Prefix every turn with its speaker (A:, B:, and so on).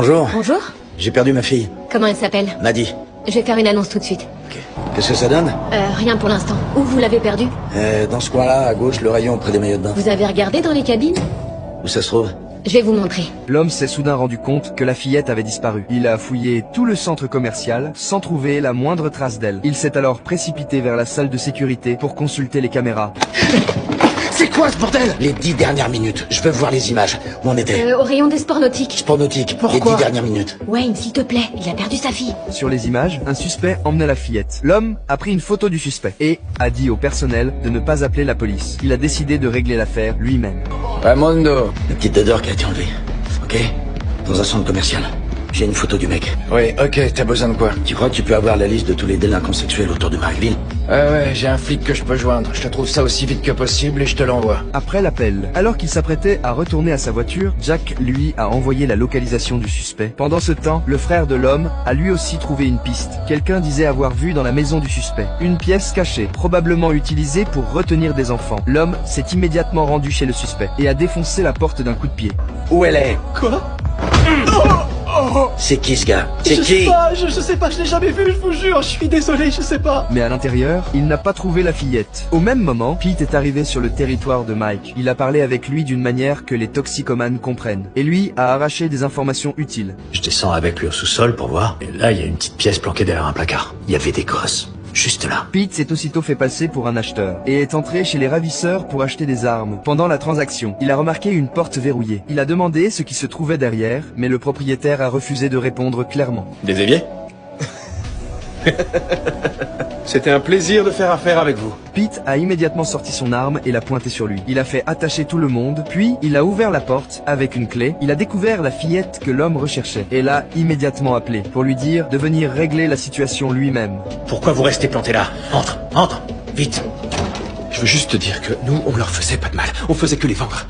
A: Bonjour.
B: Bonjour.
A: J'ai perdu ma fille.
B: Comment elle s'appelle?
A: Nadie.
B: Je vais faire une annonce tout de suite.
A: Ok. Qu'est-ce que ça donne?
B: Rien pour l'instant. Où vous l'avez perdue?
A: Dans ce coin-là, à gauche, le rayon près des maillots de bain.
B: Vous avez regardé dans les cabines?
A: Où ça se trouve?
B: Je vais vous montrer.
C: L'homme s'est soudain rendu compte que la fillette avait disparu. Il a fouillé tout le centre commercial sans trouver la moindre trace d'elle. Il s'est alors précipité vers la salle de sécurité pour consulter les caméras.
A: C'est quoi ce bordel? Les 10 dernières minutes. Je veux voir les images. Où on était?
B: Au rayon des sports nautiques.
A: Sport nautique.
C: Pourquoi?
A: Les 10 dernières minutes.
B: Wayne, s'il te plaît, il a perdu sa fille.
C: Sur les images, un suspect emmenait la fillette. L'homme a pris une photo du suspect et a dit au personnel de ne pas appeler la police. Il a décidé de régler l'affaire lui-même.
D: Raimondo.
A: La petite Adore qui a été enlevée. Ok? Dans un centre commercial. J'ai une photo du mec.
D: Oui, ok, t'as besoin de quoi?
A: Tu crois que tu peux avoir la liste de tous les délinquants sexuels autour de Markville?
D: Ouais, j'ai un flic que je peux joindre. Je te trouve ça aussi vite que possible et je te l'envoie.
C: Après l'appel, alors qu'il s'apprêtait à retourner à sa voiture, Jack, lui, a envoyé la localisation du suspect. Pendant ce temps, le frère de l'homme a lui aussi trouvé une piste. Quelqu'un disait avoir vu dans la maison du suspect une pièce cachée, probablement utilisée pour retenir des enfants. L'homme s'est immédiatement rendu chez le suspect et a défoncé la porte d'un coup de pied.
A: Où elle est?
E: Quoi?
A: C'est qui ce gars? C'est
E: Je
A: qui?
E: sais pas, je sais pas, je l'ai jamais vu, je vous jure, je suis désolé, je sais pas.
C: Mais à l'intérieur, il n'a pas trouvé la fillette. Au même moment, Pete est arrivé sur le territoire de Mike. Il a parlé avec lui d'une manière que les toxicomanes comprennent. Et lui a arraché des informations utiles.
F: Je descends avec lui au sous-sol pour voir. Et là, il y a une petite pièce planquée derrière un placard. Il y avait des gosses. Juste là.
C: Pete s'est aussitôt fait passer pour un acheteur et est entré chez les ravisseurs pour acheter des armes. Pendant la transaction, il a remarqué une porte verrouillée. Il a demandé ce qui se trouvait derrière, mais le propriétaire a refusé de répondre clairement.
E: Des éviers? C'était un plaisir de faire affaire avec vous.
C: Pete a immédiatement sorti son arme et l'a pointée sur lui. Il a fait attacher tout le monde, puis il a ouvert la porte avec une clé. Il a découvert la fillette que l'homme recherchait et l'a immédiatement appelé pour lui dire de venir régler la situation lui-même.
F: Pourquoi vous restez planté là? Entre, vite.
E: Je veux juste te dire que nous, on leur faisait pas de mal. On faisait que les vendre.